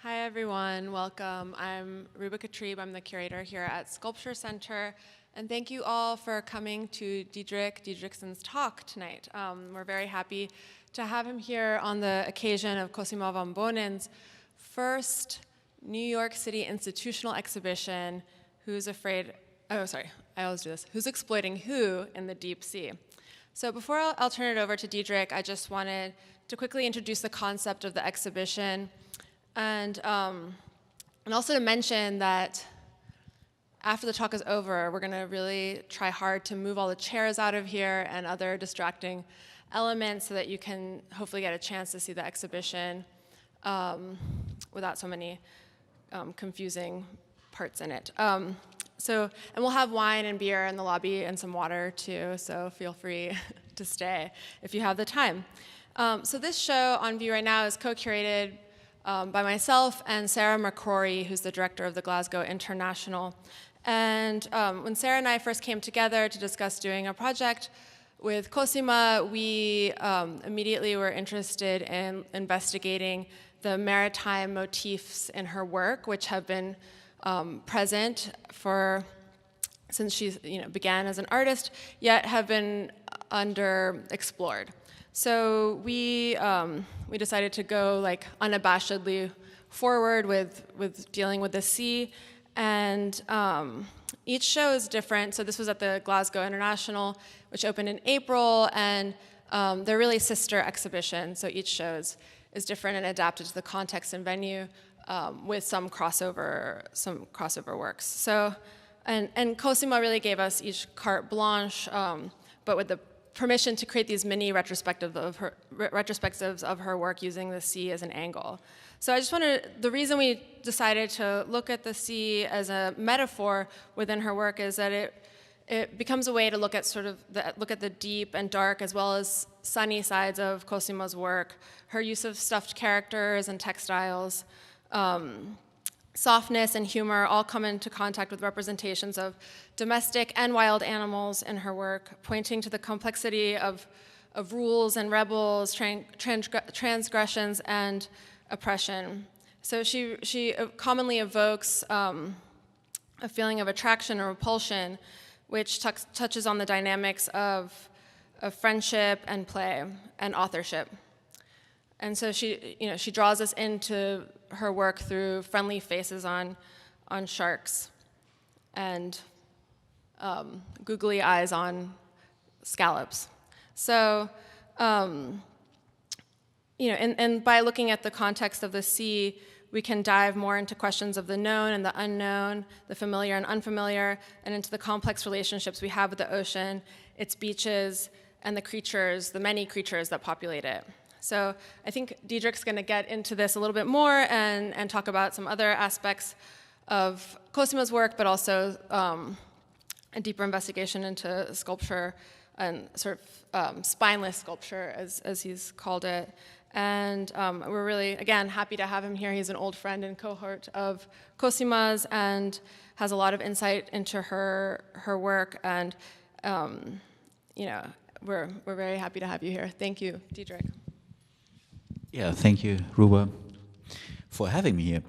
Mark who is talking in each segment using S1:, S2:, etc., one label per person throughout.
S1: Hi everyone, welcome. I'm Ruba Katrib, I'm the curator here at SculptureCenter, and thank you all for coming to Diedrich Diederichsen's talk tonight. We're very happy to have him here on the occasion of Cosima von Bonin's first New York City institutional exhibition, Who's Exploiting Who in the Deep Sea. So before I'll turn it over to Diedrich, I just wanted to quickly introduce the concept of the exhibition. And also to mention that after the talk is over, we're going to really try hard to move all the chairs out of here and other distracting elements so that you can hopefully get a chance to see the exhibition without so many confusing parts in it. And we'll have wine and beer in the lobby and some water too, so feel free to stay if you have the time. So this show on view right now is co-curated by myself and Sarah McCrory, who's the director of the Glasgow International. And when Sarah and I first came together to discuss doing a project with Cosima, we immediately were interested in investigating the maritime motifs in her work, which have been present since she began as an artist, yet have been underexplored. So we decided to go unabashedly forward with dealing with the sea, and each show is different. So this was at the Glasgow International, which opened in April, and they're really sister exhibitions. So each show is different and adapted to the context and venue with some crossover works. So and Cosima really gave us each carte blanche, but with the permission to create these mini retrospectives of her work using the sea as an angle. So the reason we decided to look at the sea as a metaphor within her work is that it becomes a way to look at the deep and dark as well as sunny sides of Cosima's work, her use of stuffed characters and textiles, softness and humor all come into contact with representations of domestic and wild animals in her work, pointing to the complexity of rules and rebels, transgressions, and oppression. So she commonly evokes a feeling of attraction or repulsion, which touches on the dynamics of friendship and play and authorship. And so she draws us into her work through friendly faces on sharks and googly eyes on scallops. So, and by looking at the context of the sea, we can dive more into questions of the known and the unknown, the familiar and unfamiliar, and into the complex relationships we have with the ocean, its beaches, and the many creatures that populate it. So I think Diedrich's going to get into this a little bit more and talk about some other aspects of Cosima's work, but also a deeper investigation into sculpture and sort of spineless sculpture, as he's called it. And we're really, again, happy to have him here. He's an old friend and cohort of Cosima's and has a lot of insight into her work. And we're very happy to have you here. Thank you, Diedrich.
S2: Yeah, thank you, Ruba, for having me here.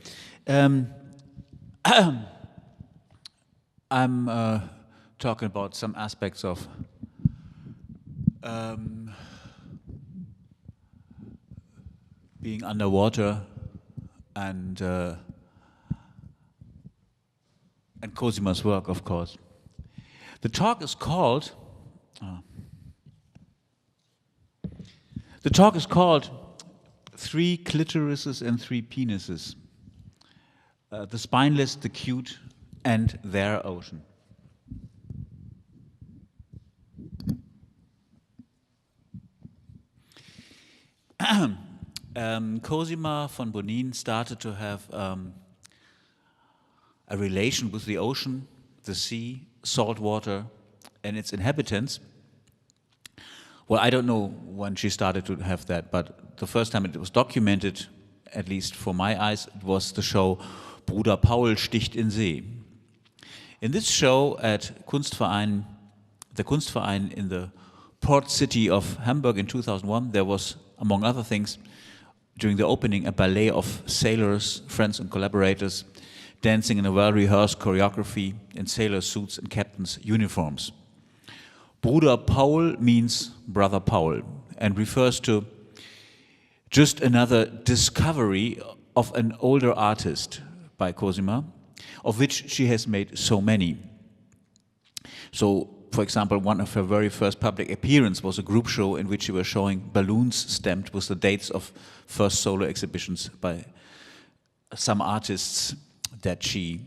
S2: I'm talking about some aspects of being underwater and Cosima's work, of course. The talk is called Three Clitorises and Three Penises, the spineless, the cute, and their ocean. Cosima von Bonin started to have a relation with the ocean, the sea, salt water, and its inhabitants. Well, I don't know when she started to have that, but the first time it was documented, at least for my eyes, it was the show Bruder, Poul, Sticht in See. In this show at Kunstverein, the Kunstverein in the port city of Hamburg in 2001, there was, among other things, during the opening, a ballet of sailors, friends and collaborators, dancing in a well-rehearsed choreography in sailor suits and captains' uniforms. Bruder Poul means brother Poul and refers to just another discovery of an older artist by Cosima, of which she has made so many. So, for example, one of her very first public appearances was a group show in which she was showing balloons stamped with the dates of first solo exhibitions by some artists that she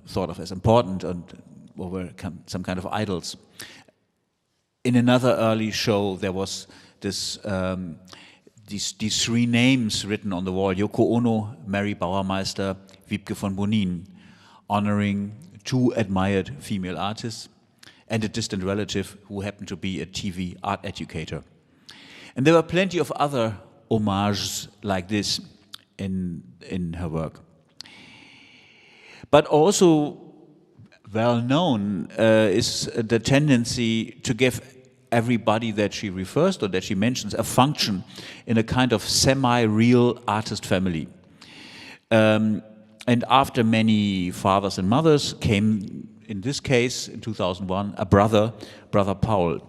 S2: thought of as important and were some kind of idols. In another early show, there was this these three names written on the wall: Yoko Ono, Mary Bauermeister, Wiebke von Bonin, honoring two admired female artists and a distant relative who happened to be a TV art educator. And there were plenty of other homages like this in her work. But also well known is the tendency to give everybody that she refers to, that she mentions, a function in a kind of semi-real artist family. And after many fathers and mothers came, in this case, in 2001, a brother Poul.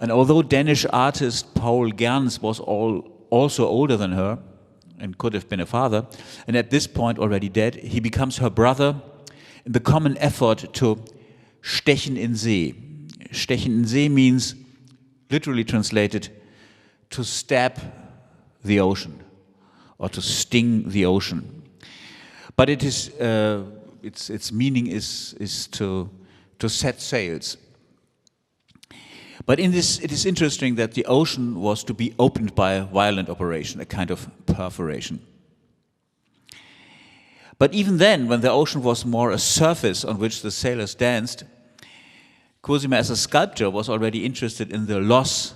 S2: And although Danish artist Poul Gerns was also older than her and could have been a father, and at this point already dead, he becomes her brother in the common effort to stechen in See. Stechen in See means, literally translated, to stab the ocean or to sting the ocean. But it is its meaning is to set sails. But in this, it is interesting that the ocean was to be opened by a violent operation, a kind of perforation. But even then, when the ocean was more a surface on which the sailors danced, Cosima as a sculptor was already interested in the loss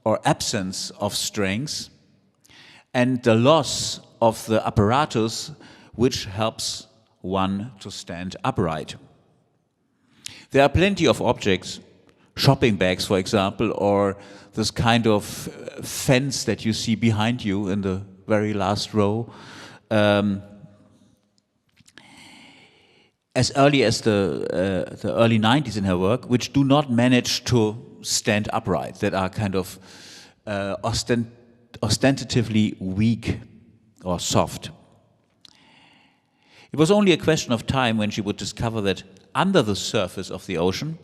S2: or absence of strength and the loss of the apparatus which helps one to stand upright. There are plenty of objects, shopping bags, for example, or this kind of fence that you see behind you in the very last row, as early as the early 90s in her work, which do not manage to stand upright, that are kind of ostentatively weak or soft. It was only a question of time when she would discover that under the surface of the ocean,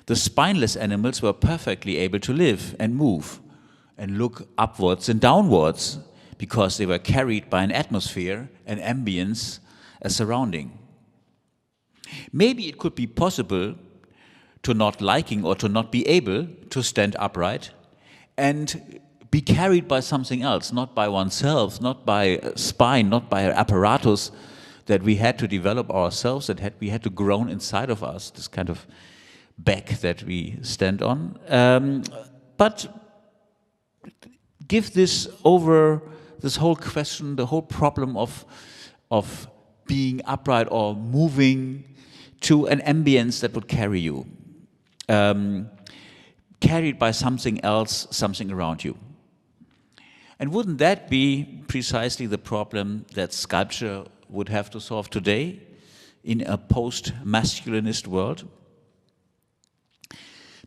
S2: the spineless animals were perfectly able to live and move and look upwards and downwards because they were carried by an atmosphere, an ambience, a surrounding. Maybe it could be possible to not liking or to not be able to stand upright and be carried by something else, not by oneself, not by a spine, not by an apparatus that we had to develop ourselves, that we had to grow inside of us, this kind of back that we stand on. But give this over, this whole question, the whole problem of being upright or moving to an ambience that would carry you, carried by something else, something around you. And wouldn't that be precisely the problem that sculpture would have to solve today in a post-masculinist world?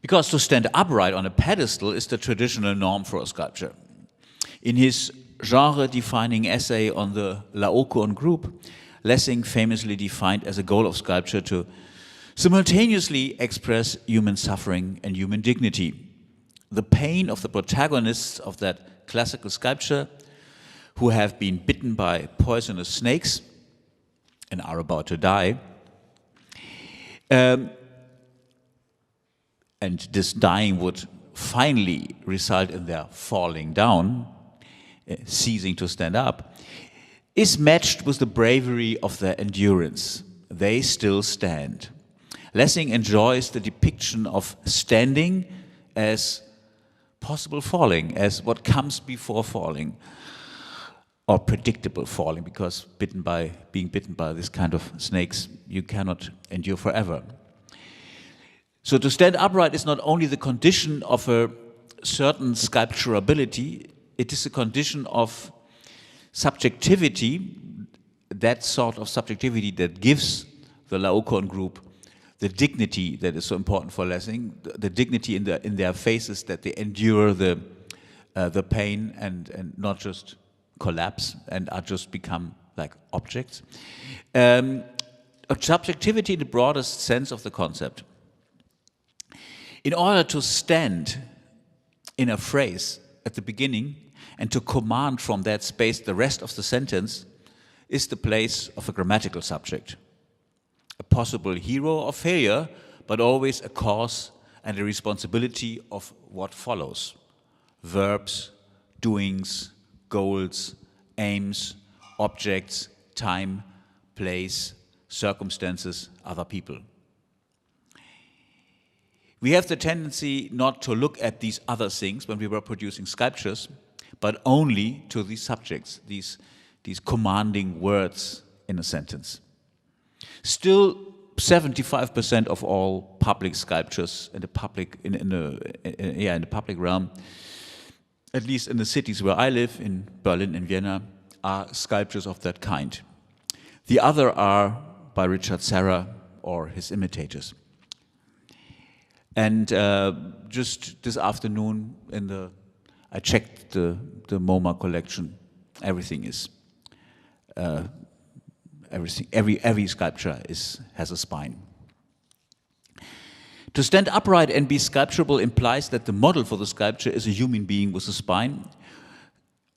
S2: Because to stand upright on a pedestal is the traditional norm for a sculpture. In his genre-defining essay on the Laocoon group, Lessing famously defined as a goal of sculpture to simultaneously express human suffering and human dignity. The pain of the protagonists of that classical sculpture who have been bitten by poisonous snakes and are about to die. And this dying would finally result in their falling down, ceasing to stand up, is matched with the bravery of their endurance. They still stand. Lessing enjoys the depiction of standing as possible falling, as what comes before falling, or predictable falling, because being bitten by this kind of snakes, you cannot endure forever. So to stand upright is not only the condition of a certain sculpturability, it is a condition of subjectivity, that sort of subjectivity that gives the Laocoon group the dignity that is so important for Lessing, the dignity in their faces, that they endure the pain and not just collapse and are just become like objects. Subjectivity in the broadest sense of the concept. In order to stand in a phrase at the beginning and to command from that space the rest of the sentence is the place of a grammatical subject. A possible hero or failure, but always a cause and a responsibility of what follows. Verbs, doings, goals, aims, objects, time, place, circumstances, other people. We have the tendency not to look at these other things when we were producing sculptures, but only to these subjects, these commanding words in a sentence. Still, 75% of all public sculptures in the public in the public realm, at least in the cities where I live, in Berlin and Vienna, are sculptures of that kind. The other are by Richard Serra or his imitators. And just this afternoon, I checked the MoMA collection. Everything is. Every sculpture has a spine. To stand upright and be sculpturable implies that the model for the sculpture is a human being with a spine,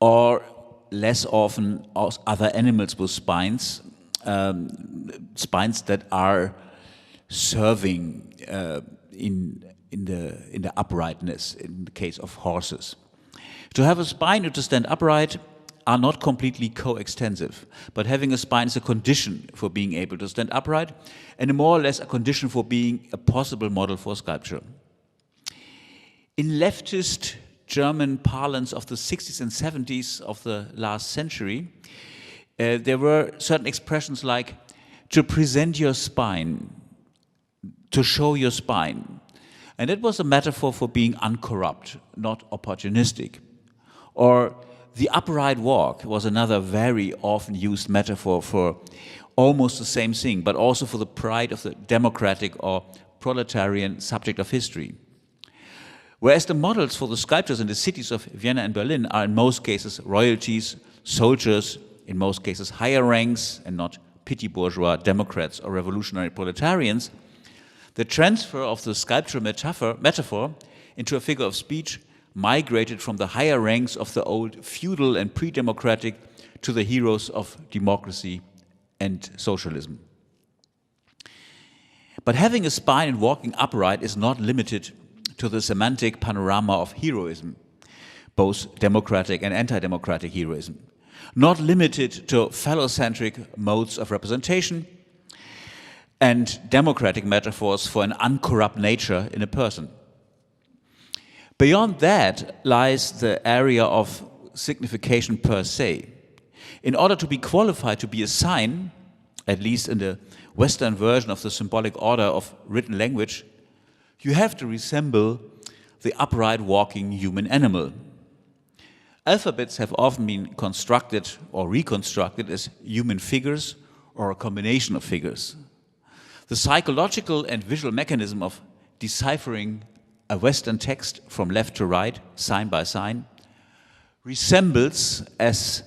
S2: or less often other animals with spines, spines that are serving in the uprightness in the case of horses. To have a spine or to stand upright are not completely coextensive, but having a spine is a condition for being able to stand upright and more or less a condition for being a possible model for sculpture. In leftist German parlance of the 60s and 70s of the last century, there were certain expressions like to present your spine, to show your spine. And it was a metaphor for being uncorrupt, not opportunistic. Or the upright walk was another very often used metaphor for almost the same thing, but also for the pride of the democratic or proletarian subject of history. Whereas the models for the sculptures in the cities of Vienna and Berlin are in most cases royalties, soldiers, in most cases higher ranks, and not petty bourgeois democrats or revolutionary proletarians, the transfer of the sculptural metaphor into a figure of speech migrated from the higher ranks of the old feudal and pre-democratic to the heroes of democracy and socialism. But having a spine and walking upright is not limited to the semantic panorama of heroism, both democratic and anti-democratic heroism, not limited to phallocentric modes of representation and democratic metaphors for an uncorrupt nature in a person. Beyond that lies the area of signification per se. In order to be qualified to be a sign, at least in the Western version of the symbolic order of written language, you have to resemble the upright walking human animal. Alphabets have often been constructed or reconstructed as human figures or a combination of figures. The psychological and visual mechanism of deciphering a Western text from left to right, sign by sign, resembles, as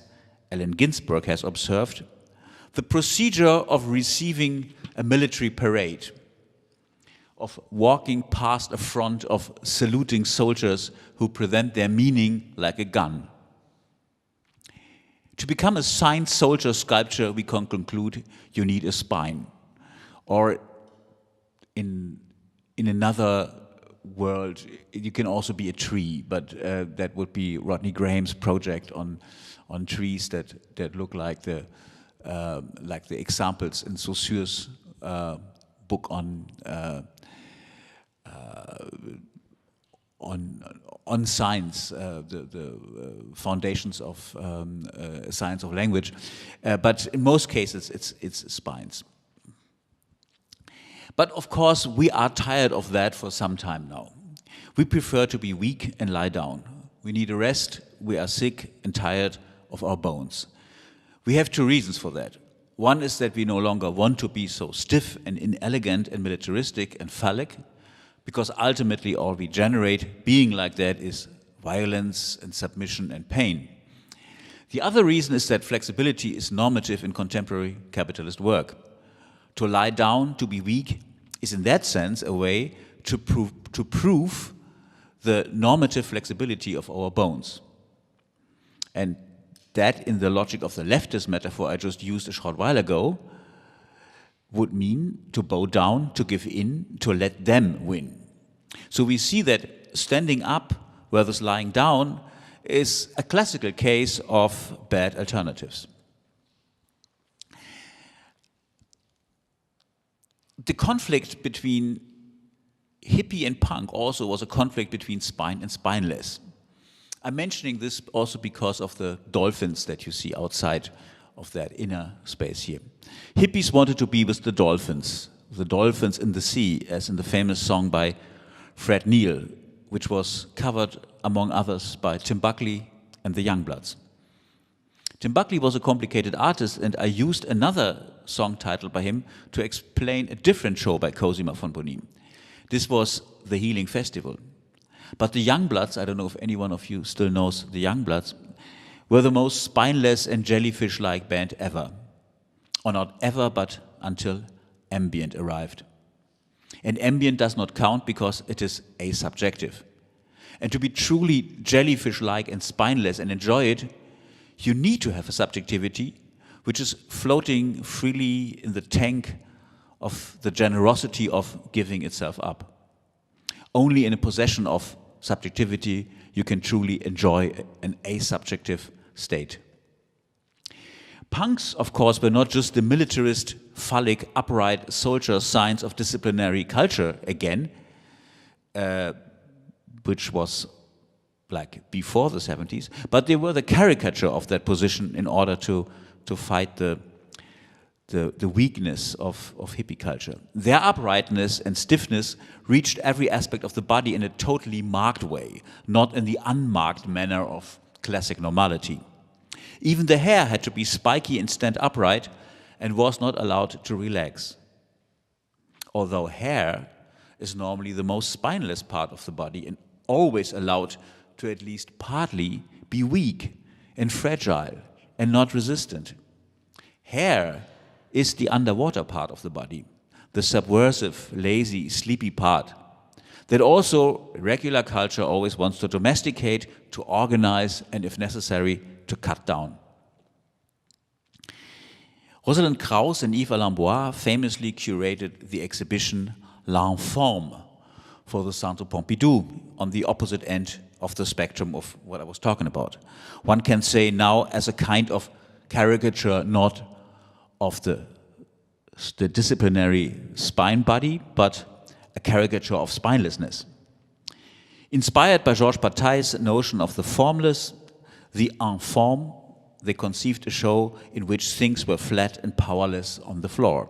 S2: Allen Ginsberg has observed, the procedure of receiving a military parade, of walking past a front of saluting soldiers who present their meaning like a gun. To become a signed soldier sculpture, we can conclude you need a spine. Or in another world, you can also be a tree, but that would be Rodney Graham's project on trees that look like the examples in Saussure's book on science, the foundations of science of language, but in most cases it's spines. But of course we are tired of that for some time now. We prefer to be weak and lie down. we need a rest, we are sick and tired of our bones. We have two reasons for that. One is that we no longer want to be so stiff and inelegant and militaristic and phallic, because ultimately all we generate being like that is violence and submission and pain. The other reason is that flexibility is normative in contemporary capitalist work. To lie down, to be weak, is in that sense a way to prove the normative flexibility of our bones. And that, in the logic of the leftist metaphor I just used a short while ago, would mean to bow down, to give in, to let them win. So we see that standing up versus lying down is a classical case of bad alternatives. The conflict between hippie and punk also was a conflict between spine and spineless. I'm mentioning this also because of the dolphins that you see outside of that inner space here. Hippies wanted to be with the dolphins in the sea, as in the famous song by Fred Neil, which was covered, among others, by Tim Buckley and the Youngbloods. Tim Buckley was a complicated artist, and I used another song title by him to explain a different show by Cosima von Bonin. This was the Healing Festival. But the Youngbloods, I don't know if anyone of you still knows the Youngbloods, were the most spineless and jellyfish-like band ever. Or not ever, but until ambient arrived. And ambient does not count because it is asubjective. And to be truly jellyfish-like and spineless and enjoy it, you need to have a subjectivity which is floating freely in the tank of the generosity of giving itself up. Only in a possession of subjectivity you can truly enjoy an asubjective state. Punks, of course, were not just the militarist, phallic, upright soldier signs of disciplinary culture again, which was like before the 70s, but they were the caricature of that position in order to fight the weakness of hippie culture. Their uprightness and stiffness reached every aspect of the body in a totally marked way, not in the unmarked manner of classic normality. Even the hair had to be spiky and stand upright and was not allowed to relax. Although hair is normally the most spineless part of the body and always allowed to at least partly be weak and fragile and not resistant. Hair is the underwater part of the body, the subversive, lazy, sleepy part that also regular culture always wants to domesticate, to organize, and if necessary, to cut down. Rosalind Krauss and Yves Alain Bois famously curated the exhibition L'Informe for the Centre Pompidou on the opposite end of the spectrum of what I was talking about. One can say now as a kind of caricature not of the disciplinary spine body, but a caricature of spinelessness. Inspired by Georges Bataille's notion of the formless, the informe, they conceived a show in which things were flat and powerless on the floor,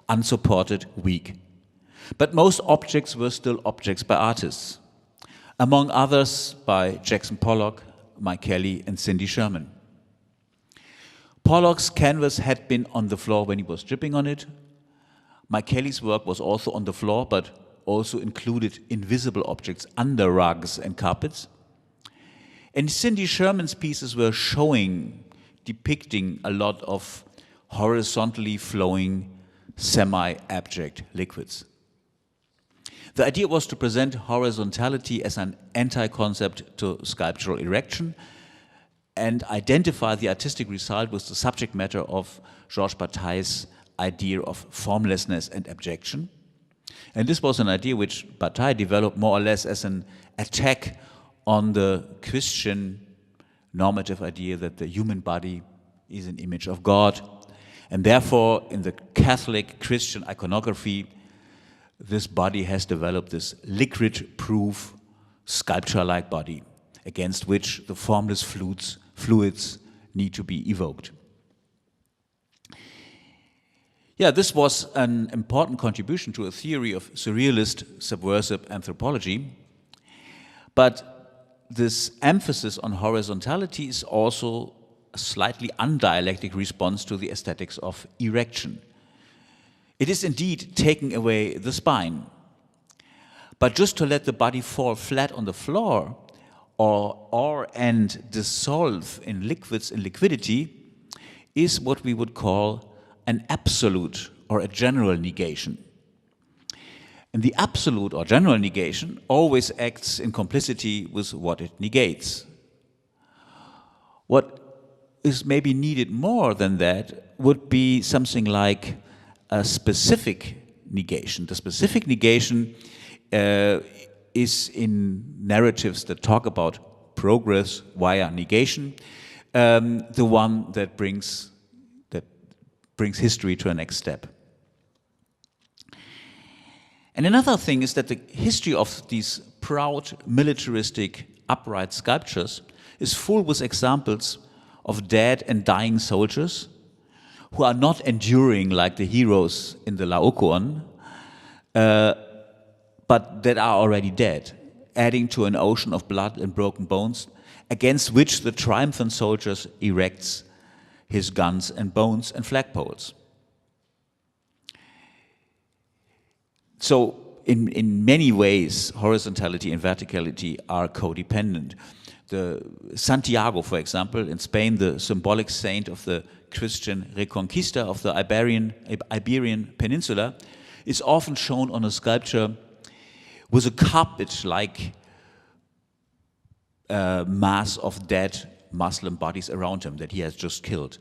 S2: unsupported, weak. But most objects were still objects by artists, among others by Jackson Pollock, Mike Kelly, and Cindy Sherman. Pollock's canvas had been on the floor when he was dripping on it. Mike Kelly's work was also on the floor, but also included invisible objects under rugs and carpets. And Cindy Sherman's pieces were depicting a lot of horizontally flowing, semi-abject liquids. The idea was to present horizontality as an anti-concept to sculptural erection and identify the artistic result with the subject matter of Georges Bataille's idea of formlessness and abjection. And this was an idea which Bataille developed more or less as an attack on the Christian normative idea that the human body is an image of God. And therefore, in the Catholic Christian iconography, this body has developed this liquid-proof, sculpture-like body against which the formless fluids need to be evoked. Yeah, this was an important contribution to a theory of surrealist subversive anthropology, but this emphasis on horizontality is also a slightly undialectic response to the aesthetics of erection. It is indeed taking away the spine. But just to let the body fall flat on the floor and dissolve in liquids and liquidity is what we would call an absolute or a general negation. And the absolute or general negation always acts in complicity with what it negates. What is maybe needed more than that would be something like a specific negation. The specific negation is in narratives that talk about progress via negation, the one that brings history to a next step. And another thing is that the history of these proud, militaristic, upright sculptures is full with examples of dead and dying soldiers who are not enduring like the heroes in the Laocoon, but that are already dead, adding to an ocean of blood and broken bones against which the triumphant soldiers erects his guns and bones and flagpoles. So in many ways, horizontality and verticality are codependent. The Santiago, for example, in Spain, the symbolic saint of the Christian Reconquista of the Iberian Peninsula, is often shown on a sculpture with a carpet-like mass of dead Muslim bodies around him that he has just killed.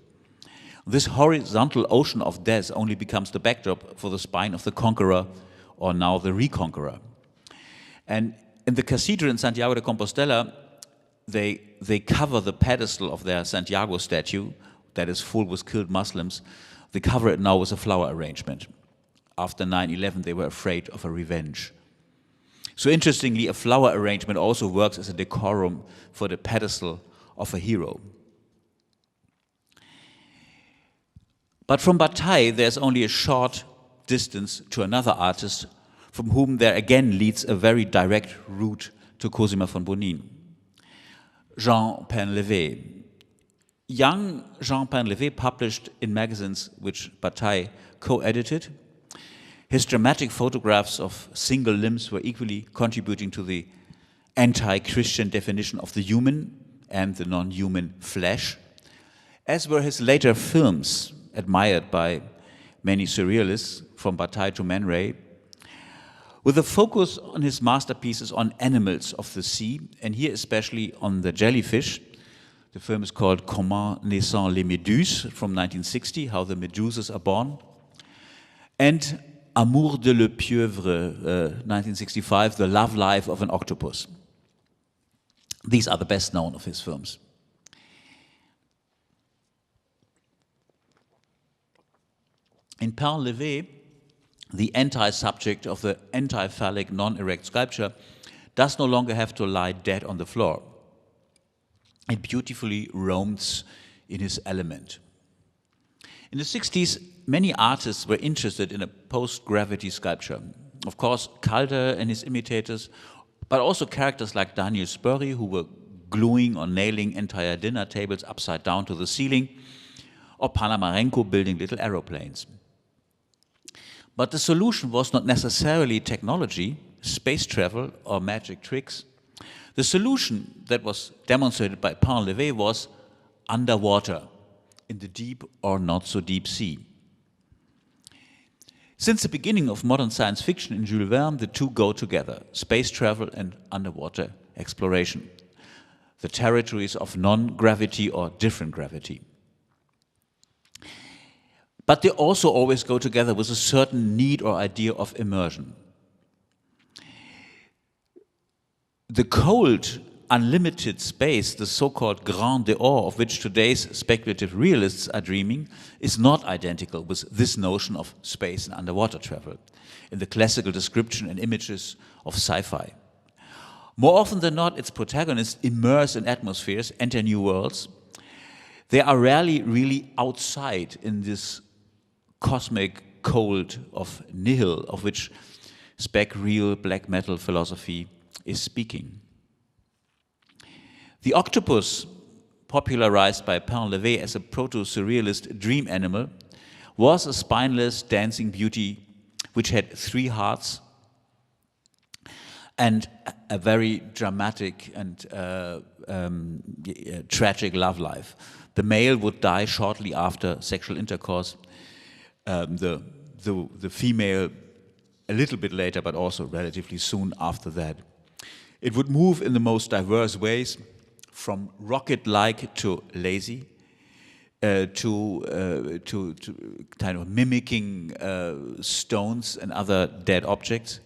S2: This horizontal ocean of death only becomes the backdrop for the spine of the conqueror, or now the reconqueror. And in the cathedral in Santiago de Compostela, they cover the pedestal of their Santiago statue that is full with killed Muslims. They cover it now with a flower arrangement. After 9/11, they were afraid of a revenge. So interestingly, a flower arrangement also works as a decorum for the pedestal of a hero. But from Bataille, there's only a short distance to another artist from whom there again leads a very direct route to Cosima von Bonin. Jean Painlevé. Young Jean Painlevé published in magazines which Bataille co-edited. His dramatic photographs of single limbs were equally contributing to the anti-Christian definition of the human and the non-human flesh, as were his later films, admired by many surrealists, from Bataille to Man Ray, with a focus on his masterpieces on animals of the sea, and here especially on the jellyfish. The film is called Comment naissent les méduses from 1960, How the Medusas Are Born, and Amour de le pieuvre, 1965, The Love Life of an Octopus. These are the best known of his films. In Painlevé, the anti-subject of the anti-phallic non-erect sculpture does no longer have to lie dead on the floor. It beautifully roams in his element. In the 60s, many artists were interested in a post-gravity sculpture. Of course, Calder and his imitators, but also characters like Daniel Spurri, who were gluing or nailing entire dinner tables upside down to the ceiling, or Panamarenko building little aeroplanes. But the solution was not necessarily technology, space travel, or magic tricks. The solution that was demonstrated by Painlevé was underwater, in the deep or not so deep sea. Since the beginning of modern science fiction in Jules Verne, the two go together, space travel and underwater exploration, the territories of non-gravity or different gravity. But they also always go together with a certain need or idea of immersion. The cold, unlimited space, the so-called grand dehors of which today's speculative realists are dreaming, is not identical with this notion of space and underwater travel in the classical description and images of sci-fi. More often than not, its protagonists immerse in atmospheres, enter new worlds. They are rarely really outside in this cosmic cold of nihil, of which spec real black metal philosophy is speaking. The octopus, popularized by Pain-Levé as a proto-surrealist dream animal, was a spineless dancing beauty which had 3 hearts and a very dramatic and tragic love life. The male would die shortly after sexual intercourse, the female a little bit later, but also relatively soon after that. It would move in the most diverse ways, from rocket-like to lazy, to kind of mimicking stones and other dead objects.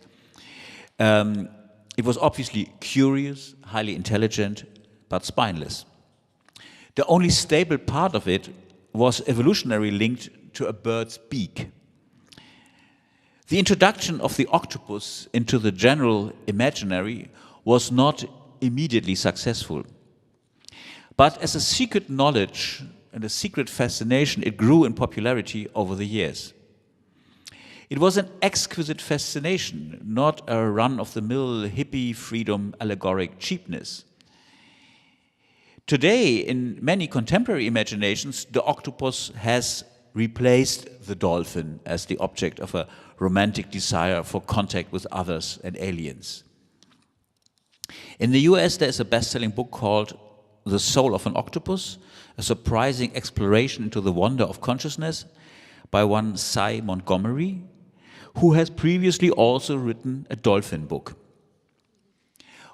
S2: It was obviously curious, highly intelligent, but spineless. The only stable part of it was evolutionarily linked to a bird's beak. The introduction of the octopus into the general imaginary was not immediately successful. But as a secret knowledge and a secret fascination, it grew in popularity over the years. It was an exquisite fascination, not a run-of-the-mill hippie freedom allegoric cheapness. Today, in many contemporary imaginations, the octopus has replaced the dolphin as the object of a romantic desire for contact with others and aliens. In the US, there's a best-selling book called The Soul of an Octopus, a surprising exploration into the wonder of consciousness by one Cy Montgomery, who has previously also written a dolphin book.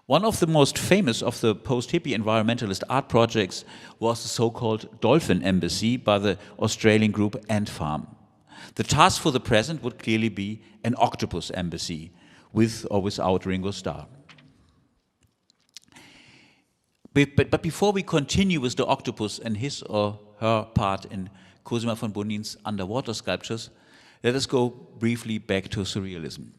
S2: One of the most famous of the post-hippie environmentalist art projects was the so-called Dolphin Embassy by the Australian group Ant Farm. The task for the present would clearly be an octopus embassy, with or without Ringo Starr. But before we continue with the octopus and his or her part in Cosima von Bonin's underwater sculptures, let us go briefly back to surrealism.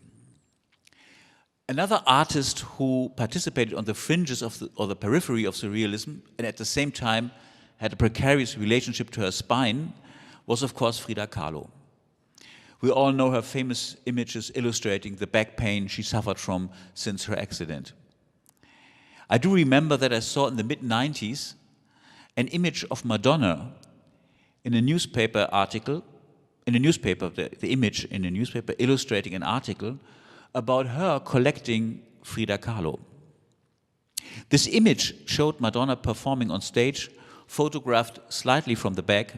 S2: Another artist who participated on the fringes of or the periphery of surrealism and at the same time had a precarious relationship to her spine was, of course, Frida Kahlo. We all know her famous images illustrating the back pain she suffered from since her accident. I do remember that I saw in the mid-90s an image of Madonna in a newspaper article, the image in a newspaper illustrating an article about her collecting Frida Kahlo. This image showed Madonna performing on stage, photographed slightly from the back.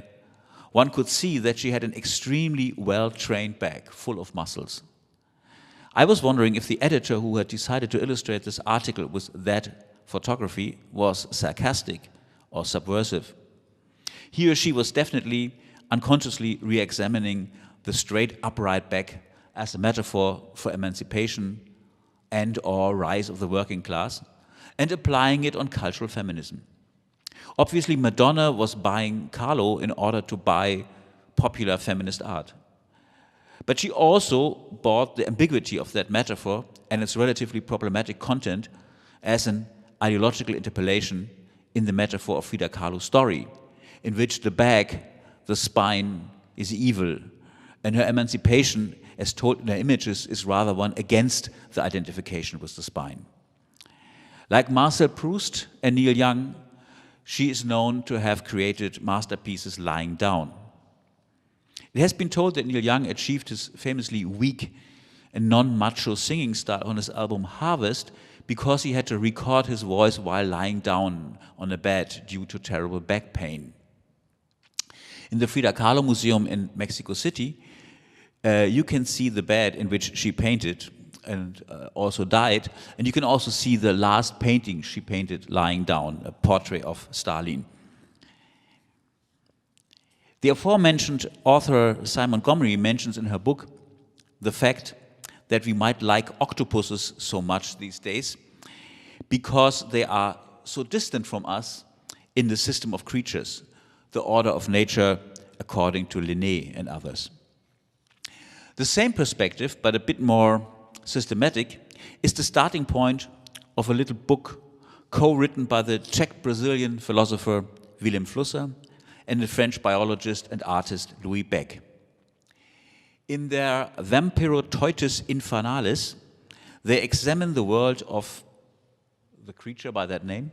S2: One could see that she had an extremely well-trained back, full of muscles. I was wondering if the editor who had decided to illustrate this article with that photography was sarcastic or subversive. He or she was definitely unconsciously re-examining the straight upright back as a metaphor for emancipation and or rise of the working class, and applying it on cultural feminism. Obviously, Madonna was buying Kahlo in order to buy popular feminist art. But she also bought the ambiguity of that metaphor and its relatively problematic content as an ideological interpolation in the metaphor of Frida Kahlo's story, in which the back, the spine, is evil, and her emancipation, as told in her images, is rather one against the identification with the spine. Like Marcel Proust and Neil Young, she is known to have created masterpieces lying down. It has been told that Neil Young achieved his famously weak and non-macho singing style on his album Harvest because he had to record his voice while lying down on a bed due to terrible back pain. In the Frida Kahlo Museum in Mexico City, you can see the bed in which she painted and also died, and you can also see the last painting she painted lying down, a portrait of Stalin. The aforementioned author Cy Montgomery mentions in her book the fact that we might like octopuses so much these days because they are so distant from us in the system of creatures, the order of nature according to Linné and others. The same perspective, but a bit more systematic, is the starting point of a little book co-written by the Czech-Brazilian philosopher Willem Flusser and the French biologist and artist Louis Beck. In their Vampirotoitus Infernalis, they examine the world of the creature by that name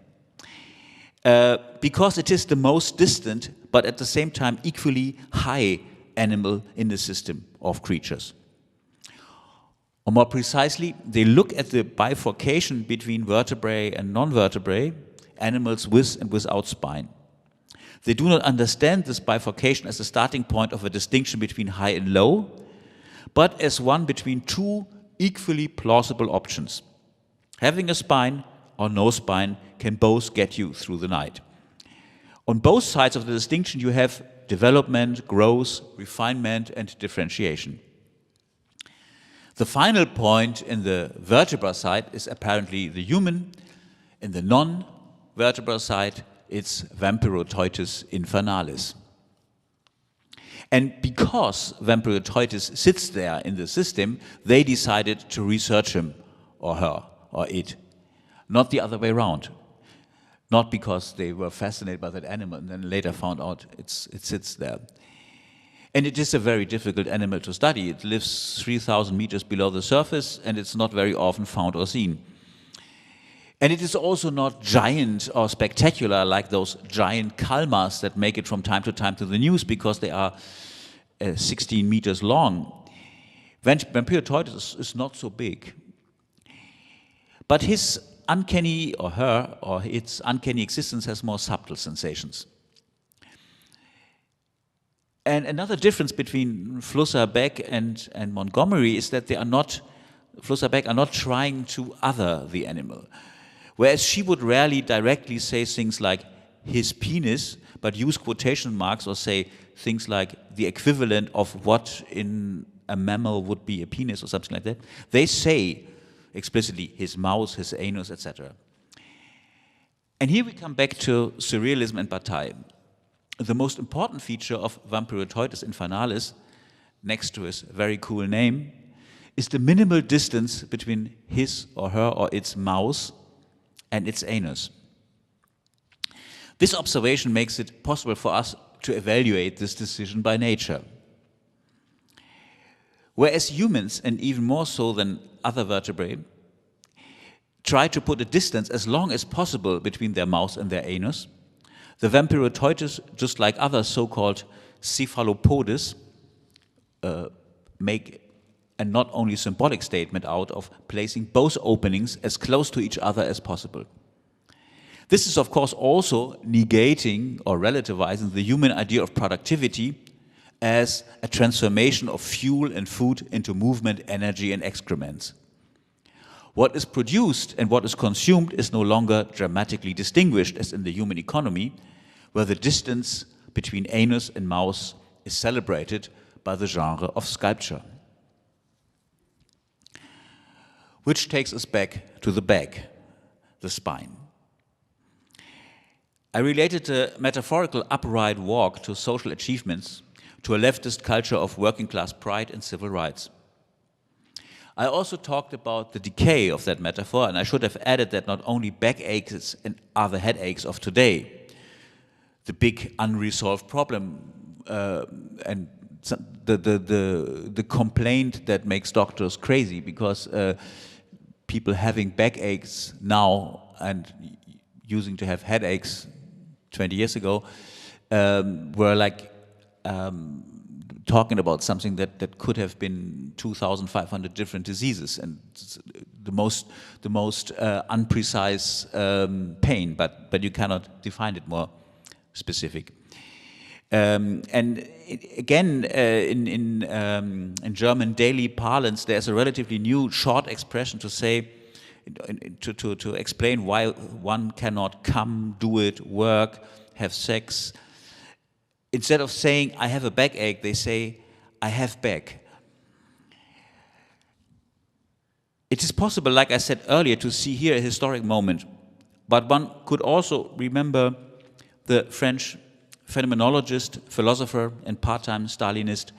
S2: because it is the most distant, but at the same time equally high animal in the system of creatures. Or more precisely, they look at the bifurcation between vertebrae and non-vertebrae, animals with and without spine. They do not understand this bifurcation as a starting point of a distinction between high and low, but as one between two equally plausible options. Having a spine or no spine can both get you through the night. On both sides of the distinction you have development, growth, refinement, and differentiation. The final point in the vertebra side is apparently the human. In the non-vertebra side, it's Vampirotoitus infanalis. And because Vampirotoitus sits there in the system, they decided to research him or her or it. Not the other way around. Not because they were fascinated by that animal and then later found out it sits there. And it is a very difficult animal to study. It lives 3,000 meters below the surface and it's not very often found or seen. And it is also not giant or spectacular like those giant calmars that make it from time to time to the news because they are 16 meters long. Vampirotoitus is not so big. But his uncanny, or her, or its uncanny existence has more subtle sensations. And another difference between Flusser-Beck and Montgomery is that Flusser-Beck are not trying to other the animal. Whereas she would rarely directly say things like his penis, but use quotation marks or say things like the equivalent of what in a mammal would be a penis or something like that. They say explicitly his mouth, his anus, etc. And here we come back to surrealism and Bataille. The most important feature of Vampirotoitus infanalis, next to his very cool name, is the minimal distance between his or her or its mouth and its anus. This observation makes it possible for us to evaluate this decision by nature. Whereas humans, and even more so than other vertebrae, try to put a distance as long as possible between their mouth and their anus, the Vampirotoitus, just like other so-called cephalopods, make a not only symbolic statement out of placing both openings as close to each other as possible. This is of course also negating or relativizing the human idea of productivity as a transformation of fuel and food into movement, energy and excrements. What is produced and what is consumed is no longer dramatically distinguished as in the human economy, where the distance between anus and mouth is celebrated by the genre of sculpture. Which takes us back to the back, the spine. I related the metaphorical upright walk to social achievements, to a leftist culture of working class pride and civil rights. I also talked about the decay of that metaphor, and I should have added that not only backaches and other headaches of today, the big unresolved problem and the complaint that makes doctors crazy because people having backaches now and using to have headaches 20 years ago were like talking about something that could have been 2,500 different diseases and the most unprecise pain, but you cannot define it more specific. And again, in German daily parlance, there's a relatively new short expression to say, to explain why one cannot come, do it, work, have sex. Instead of saying, I have a backache, they say, I have back. It is possible, like I said earlier, to see here a historic moment, but one could also remember the French phenomenologist, philosopher, and part-time Stalinist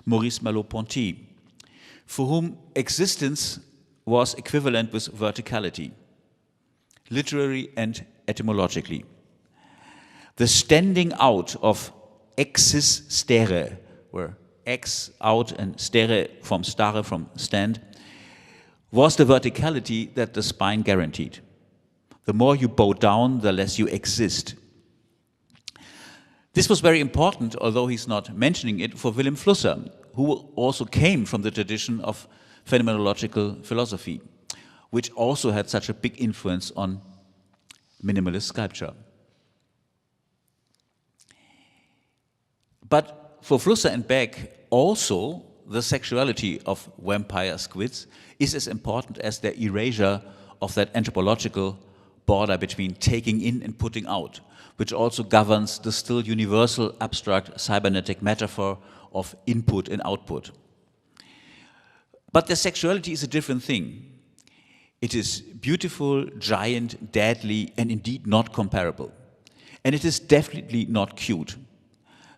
S2: Maurice Merleau-Ponty, for whom existence was equivalent with verticality, literally and etymologically. The standing out of exis stere, where ex out and stere from stare, from stand, was the verticality that the spine guaranteed. The more you bow down, the less you exist. This was very important, although he's not mentioning it, for Willem Flusser, who also came from the tradition of phenomenological philosophy, which also had such a big influence on minimalist sculpture. But for Flusser and Beck, also the sexuality of vampire squids is as important as the erasure of that anthropological border between taking in and putting out, which also governs the still universal abstract cybernetic metaphor of input and output. But their sexuality is a different thing. It is beautiful, giant, deadly, and indeed not comparable. And it is definitely not cute.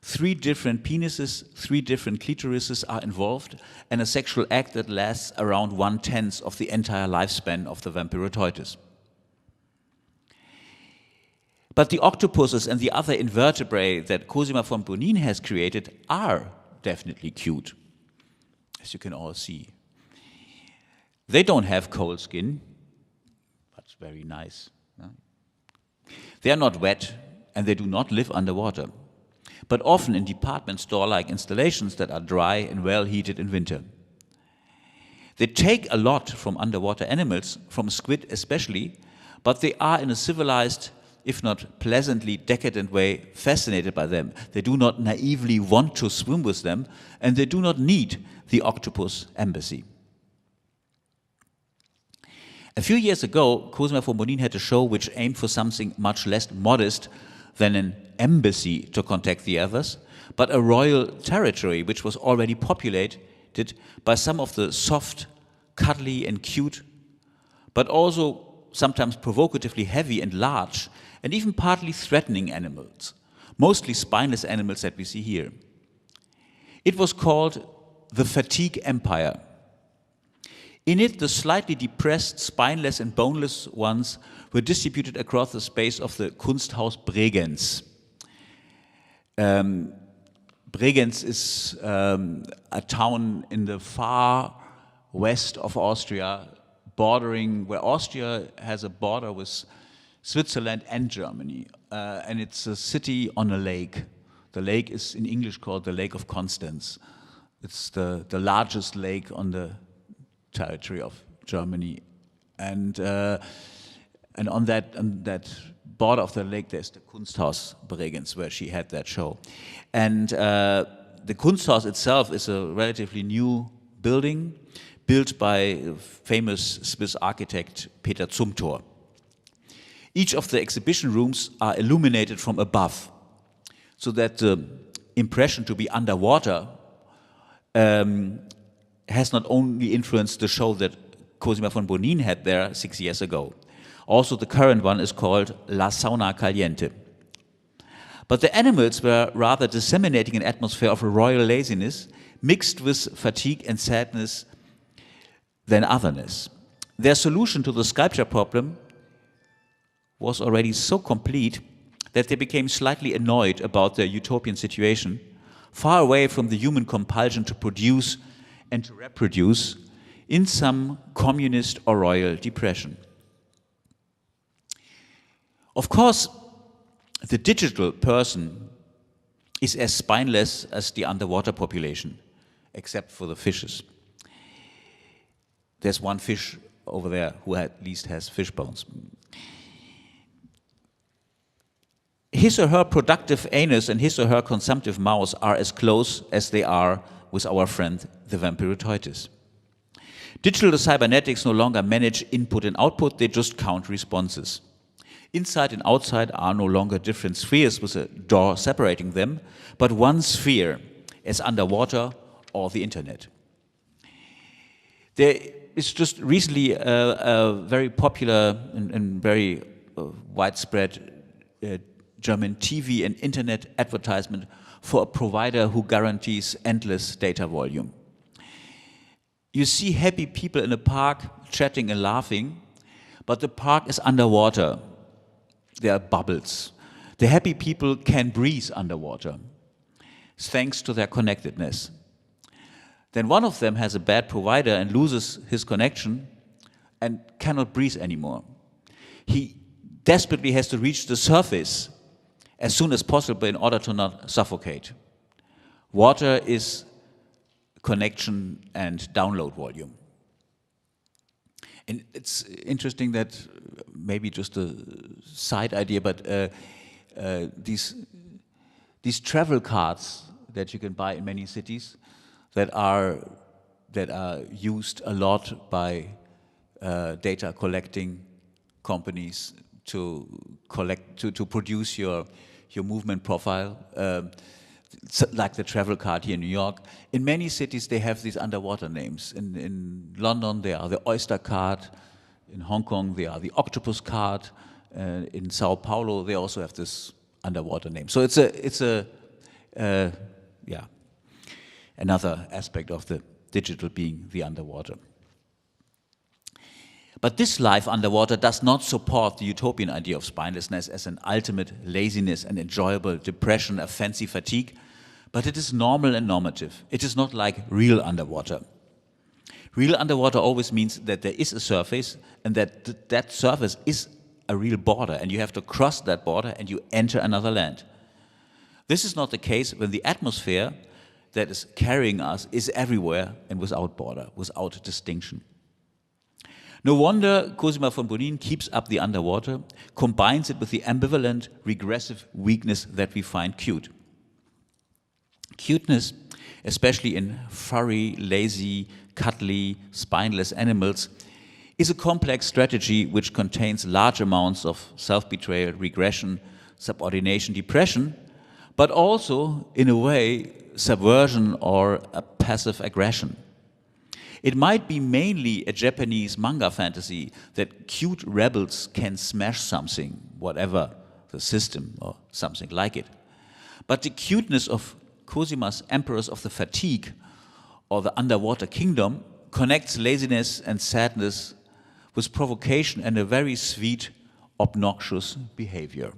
S2: 3 different penises, 3 different clitorises are involved, and a sexual act that lasts around 1/10 of the entire lifespan of the Vampyrotoides. But the octopuses and the other invertebrates that Cosima von Bonin has created are definitely cute, as you can all see. They don't have cold skin, but it's very nice. They are not wet, and they do not live underwater, but often in department store-like installations that are dry and well heated in winter. They take a lot from underwater animals, from squid especially, but they are in a civilized, if not pleasantly decadent way, fascinated by them. They do not naively want to swim with them, and they do not need the octopus embassy. A few years ago, Cosima von Bonin had a show which aimed for something much less modest than an embassy to contact the others, but a royal territory which was already populated by some of the soft, cuddly and cute, but also sometimes provocatively heavy and large, and even partly threatening animals, mostly spineless animals that we see here. It was called the Fatigue Empire. In it, the slightly depressed, spineless and boneless ones were distributed across the space of the Kunsthaus Bregenz. Bregenz is a town in the far west of Austria, where Austria has a border with Switzerland and Germany. And it's a city on a lake. The lake is in English called the Lake of Constanze. It's the largest lake on the territory of Germany. And on that border of the lake, there's the Kunsthaus Bregenz, where she had that show. And the Kunsthaus itself is a relatively new building, built by famous Swiss architect Peter Zumthor. Each of the exhibition rooms are illuminated from above, so that the impression to be underwater has not only influenced the show that Cosima von Bonin had there 6 years ago. Also, the current one is called La Sauna Caliente. But the animals were rather disseminating an atmosphere of royal laziness mixed with fatigue and sadness than otherness. Their solution to the sculpture problem was already so complete that they became slightly annoyed about their utopian situation, far away from the human compulsion to produce and to reproduce in some communist or royal depression. Of course, the digital person is as spineless as the underwater population, except for the fishes. There's one fish over there who at least has fish bones. His or her productive anus and his or her consumptive mouth are as close as they are with our friend the Vampyrotoides. Digital cybernetics no longer manage input and output, they just count responses. Inside and outside are no longer different spheres with a door separating them, but one sphere, as underwater or the internet. There is just recently a very popular and very widespread German TV and internet advertisement for a provider who guarantees endless data volume. You see happy people in a park chatting and laughing, but the park is underwater. There are bubbles. The happy people can breathe underwater, thanks to their connectedness. Then one of them has a bad provider and loses his connection and cannot breathe anymore. He desperately has to reach the surface, as soon as possible in order to not suffocate. Water is connection and download volume. And it's interesting that, maybe just a side idea, but these travel cards that you can buy in many cities that are used a lot by data collecting companies to produce your movement profile, like the travel card here in New York. In many cities they have these underwater names. In London they are the Oyster card. In Hong Kong they are the Octopus card. In Sao Paulo they also have this underwater name. So it's another aspect of the digital being the underwater. But this life underwater does not support the utopian idea of spinelessness as an ultimate laziness and enjoyable depression, a fancy fatigue, but it is normal and normative. It is not like real underwater. Real underwater always means that there is a surface and that that surface is a real border, and you have to cross that border and you enter another land. This is not the case when the atmosphere that is carrying us is everywhere and without border, without distinction. No wonder Cosima von Bonin keeps up the underwater, combines it with the ambivalent, regressive weakness that we find cute. Cuteness, especially in furry, lazy, cuddly, spineless animals, is a complex strategy which contains large amounts of self-betrayal, regression, subordination, depression, but also, in a way, subversion or a passive aggression. It might be mainly a Japanese manga fantasy that cute rebels can smash something, whatever the system or something like it. But the cuteness of Cosima's Emperors of the Fatigue or the Underwater Kingdom connects laziness and sadness with provocation and a very sweet, obnoxious behavior.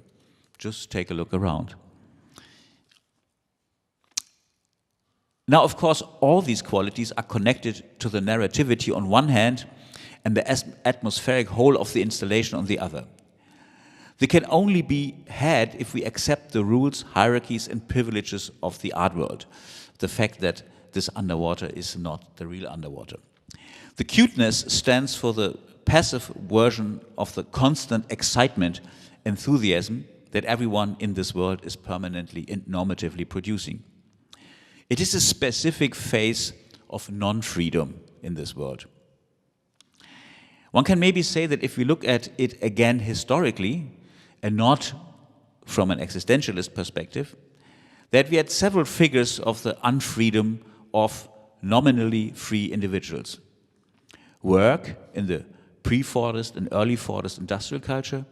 S2: Just take a look around. Now, of course, all these qualities are connected to the narrativity on one hand and the atmospheric whole of the installation on the other. They can only be had if we accept the rules, hierarchies, and privileges of the art world. The fact that this underwater is not the real underwater. The cuteness stands for the passive version of the constant excitement, enthusiasm that everyone in this world is permanently and normatively producing. It is a specific phase of non-freedom in this world. One can maybe say that if we look at it again historically, and not from an existentialist perspective, that we had several figures of the unfreedom of nominally free individuals. Work in the pre-Fordist and early Fordist industrial culture,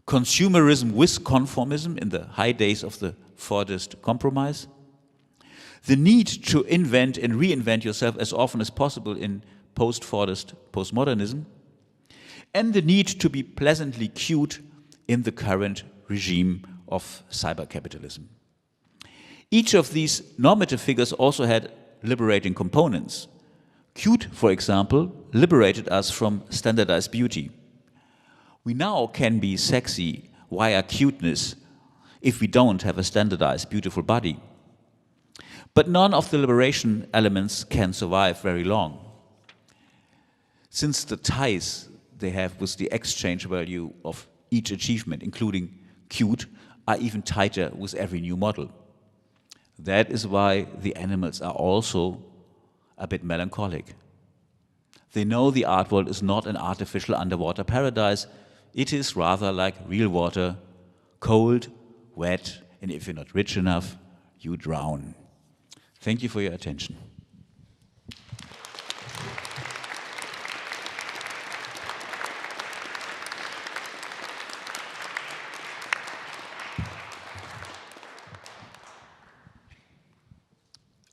S2: consumerism with conformism in the high days of the Fordist compromise, the need to invent and reinvent yourself as often as possible in post-Fordist postmodernism, and the need to be pleasantly cute in the current regime of cybercapitalism. Each of these normative figures also had liberating components. Cute, for example, liberated us from standardized beauty. We now can be sexy via cuteness if we don't have a standardized, beautiful body. But none of the liberation elements can survive very long, since the ties they have with the exchange value of each achievement, including cute, are even tighter with every new model. That is why the animals are also a bit melancholic. They know the art world is not an artificial underwater paradise. It is rather like real water, cold, wet, and if you're not rich enough, you drown. Thank you for your attention.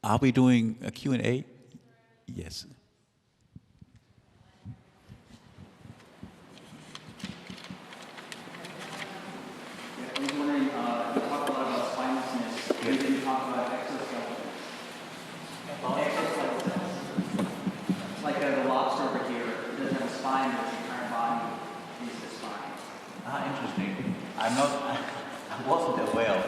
S2: Are we doing a Q&A? Yes.
S3: I was wondering, you talk a lot about spinelessness. You didn't talk about exoskeletons. Exoskeletons. It's like the lobster over here. It doesn't have a spine, but the entire body is the spine.
S2: Interesting. I wasn't aware of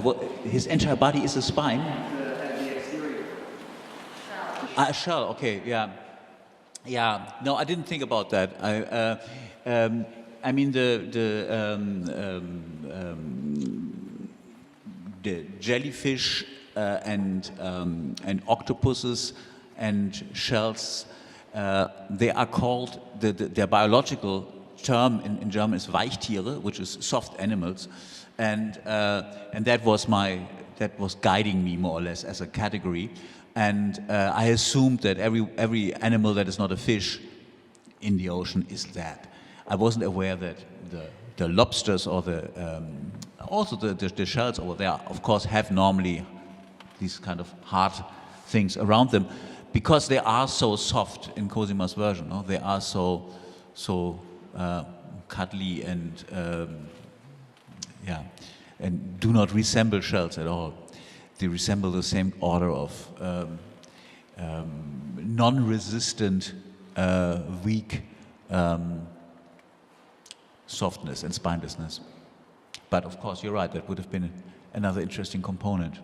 S2: that. His entire body is a spine?
S3: The exterior.
S2: A shell, okay, yeah. Yeah, no, I didn't think about that. I mean, the jellyfish and octopuses and shells, they are called, their biological term in German is Weichtiere, which is soft animals, and that was guiding me more or less as a category, and I assumed that every animal that is not a fish in the ocean is that. I wasn't aware that the lobsters or also the shells over there, of course, have normally these kind of hard things around them, because they are so soft in Cosima's version. No? They are so cuddly and and do not resemble shells at all. They resemble the same order of non-resistant, weak softness and spinelessness. But of course, you're right, that would have been another interesting component.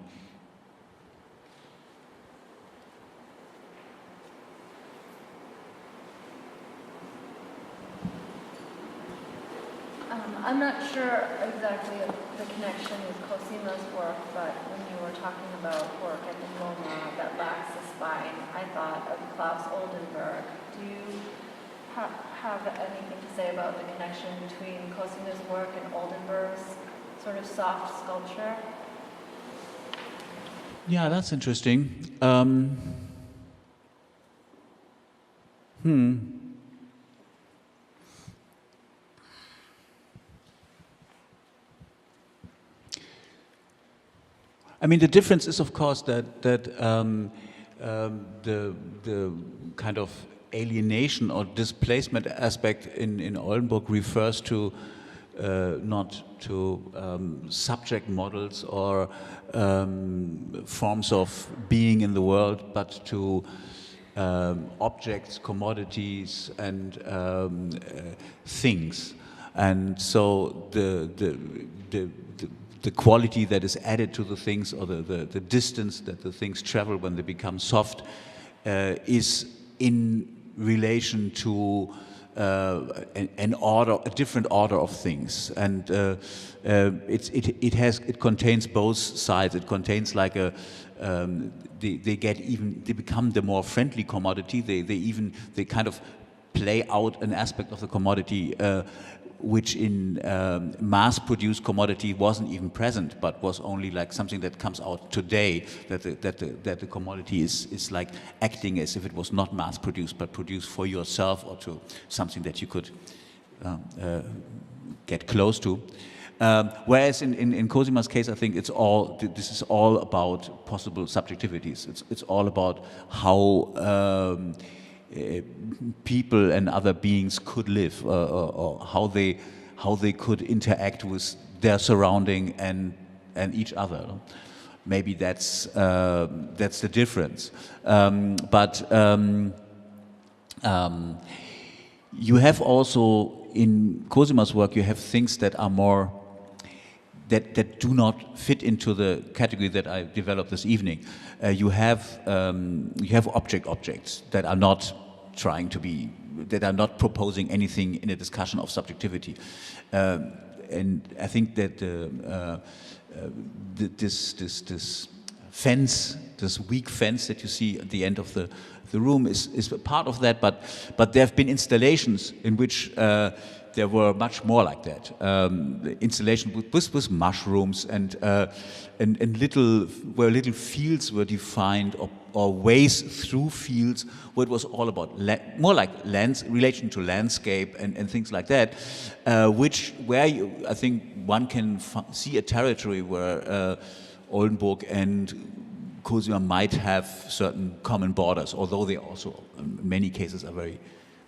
S4: I'm not sure exactly of the connection with Cosima's work, but when you were talking about work at the MoMA that lacks a spine, I thought of Klaus Oldenburg. Do you have anything to say about the connection between Cosima's work and Oldenburg's sort of soft sculpture?
S2: Yeah, that's interesting. I mean, the difference is, of course, that the kind of alienation or displacement aspect in Oldenburg refers to not to subject models or forms of being in the world, but to objects, commodities, and things. And so the quality that is added to the things, or the distance that the things travel when they become soft, is in relation to a different order of things, and it contains both sides. It contains like they become the more friendly commodity. They kind of play out an aspect of the commodity which in mass-produced commodity wasn't even present, but was only like something that comes out today, that the commodity is like acting as if it was not mass-produced, but produced for yourself or to something that you could get close to. Whereas in Cosima's case, I think this is all about possible subjectivities. It's all about how people and other beings could live, or how they could interact with their surrounding and each other. Maybe that's the difference. But you have also in Cosima's work, you have things that are more that do not fit into the category that I developed this evening. You have objects that are not proposing anything in a discussion of subjectivity, and I think that this fence, this weak fence that you see at the end of the room is a part of that, but there have been installations in which there were much more like that. Installation with mushrooms and little fields were defined, or ways through fields, where it was all about more like relation to landscape and things like that, I think one can see a territory where Oldenburg and Cosima might have certain common borders, although they also, in many cases, are very,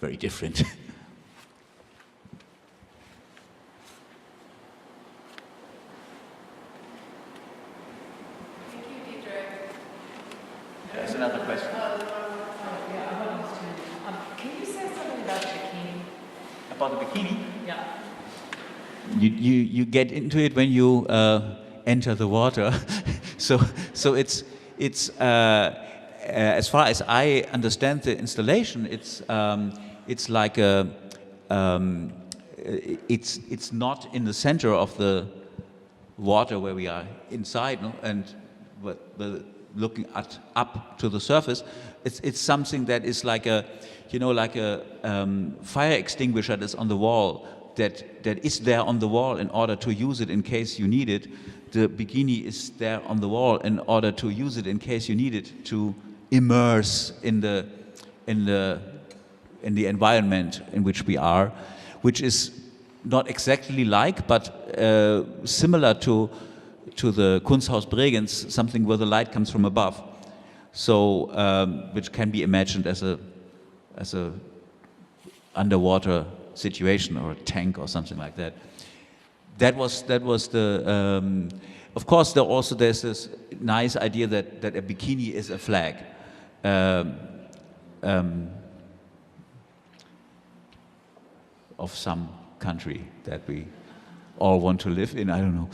S2: very different. There's another question.
S5: Can you say something about bikini?
S2: About the bikini?
S5: Yeah.
S2: you get into it when you enter the water. so it's as far as I understand the installation, it's like a it's not in the center of the water where we are inside, no? And but looking up to the surface, it's something that is like a, you know, like a fire extinguisher that's on the wall, that is there on the wall in order to use it in case you need it. The bikini is there on the wall in order to use it in case you need it to immerse in the environment in which we are, which is not exactly like, but similar to the Kunsthaus Bregenz, something where the light comes from above. So, which can be imagined as a underwater situation or a tank or something like that. That was the. Of course, there's this nice idea that a bikini is a flag. Of some country that we all want to live in, I don't know.